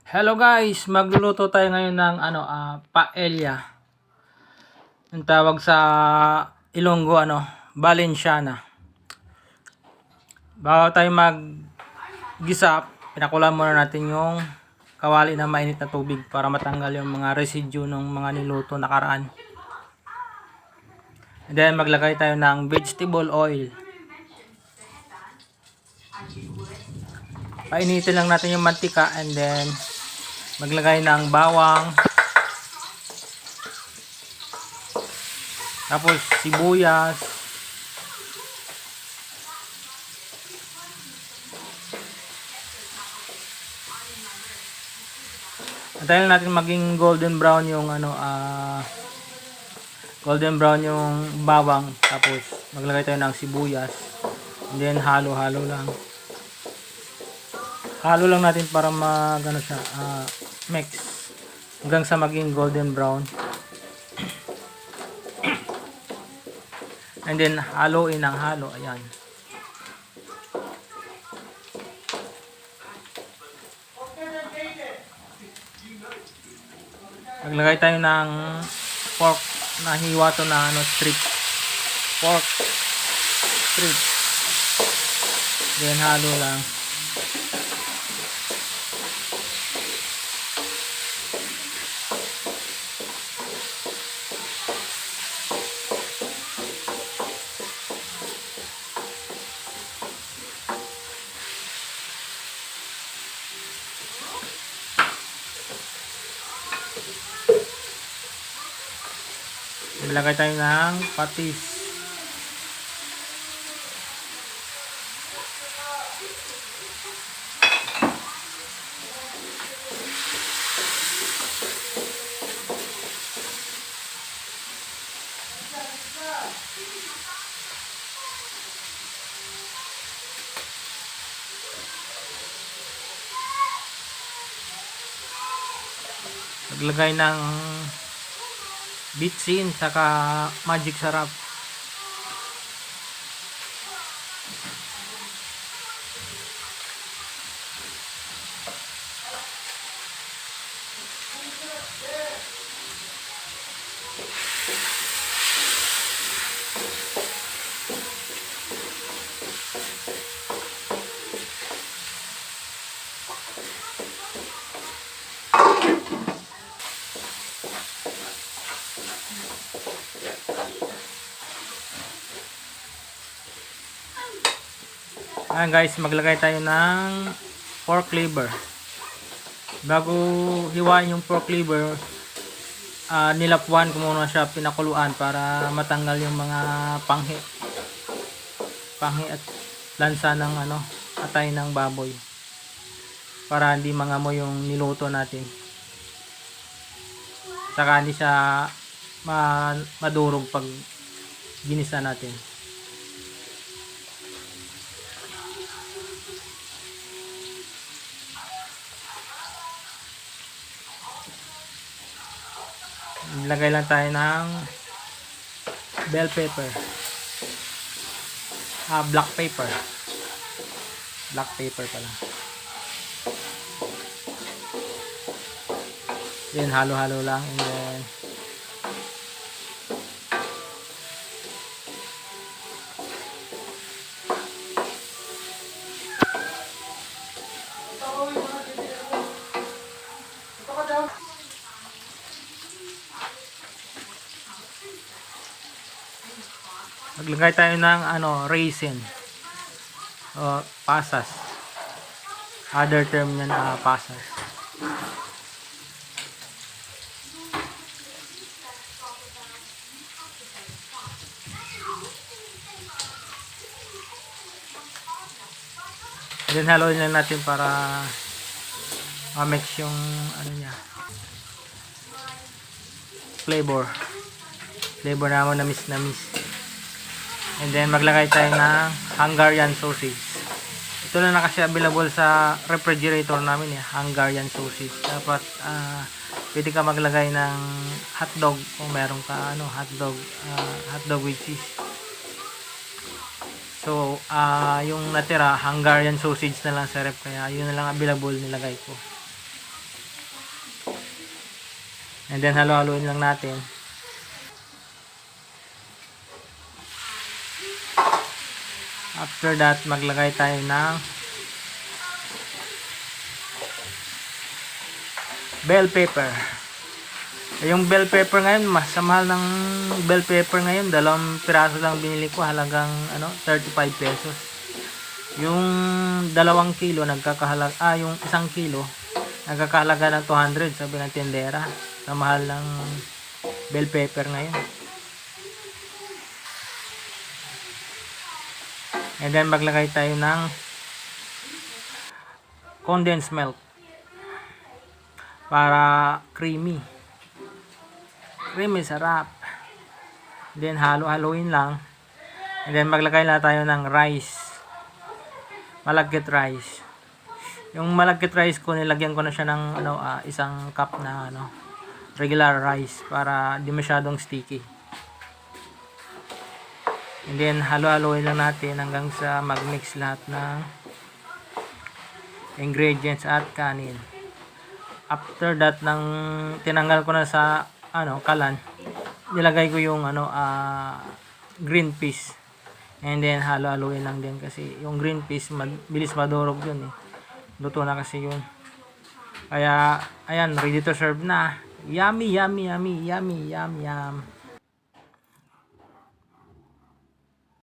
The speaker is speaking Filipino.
Hello guys, magluluto tayo ngayon ng paella. Ang tawag sa Ilonggo Valenciana. Bago tayo maggisa, pinakulan muna natin yung kawali na mainit na tubig para matanggal yung mga residue ng mga niluto nakaraan. And then maglagay tayo ng vegetable oil. Painitin lang natin yung mantika and then maglagay ng bawang, tapos sibuyas, antayin natin maging golden brown yung bawang, tapos maglagay tayo ng sibuyas and then halo lang natin para siya mix hanggang sa maging golden brown. And then haluin ng halo, ayan. Maglagay tayo ng pork na hiwa to na pork strip. Then halo lang. Ilagay tayo ng patis. Maglagay ng bitsin saka magic sarap. Ayan guys, maglagay tayo ng pork liver. Bago hiwain yung pork liver, nilapuan ko muna siya, pinakuluan para matanggal yung mga panghi at lansa ng atay ng baboy, para hindi mangamoy yung niluto natin, saka hindi siya madurog pag ginisa natin. Ilagay lang tayo ng bell pepper, black pepper pala. Then halo lang and then maglagay tayo ng raisin o pasas, other term yan, pasas. Then haluin lang natin para ma-mix yung niya, flavor naman, na miss. And then maglagay tayo ng Hungarian sausage. Ito na kasi available sa refrigerator namin, Hungarian sausage. Dapat pwede ka maglagay ng hotdog kung meron ka hotdog with cheese. So yung natira Hungarian sausage na lang sa ref, kaya yun na lang available, nilagay ko. And then halo-haloin lang natin. After that, maglagay tayo ng bell pepper. Yung bell pepper ngayon, mas sa mahal ng bell pepper ngayon, 2 piraso lang binili ko, halagang 35 pesos. Yung 2 kilo nagkakahalaga, yung 1 kilo nagkakahalaga ng 200, sabi ng tindera, sa mahal ng bell pepper ngayon. And then maglagay tayo ng condensed milk para creamy sarap. Then halo-haloin lang. And then maglagay na tayo ng rice, malagkit rice. Yung malagkit rice ko, nilagyan ko na siya ng 1 cup na regular rice para di masyadong sticky. And then halo-haloin lang natin hanggang sa mag-mix lahat ng ingredients at kanin. After that, nang tinanggal ko na sa kalan, nilagay ko yung green peas. And then halo-haloin lang din kasi yung green peas bilis madurog yun eh. Luto na kasi yun. Kaya ayan, ready to serve na. Yummy, yummy, yummy, yummy, yum, yum.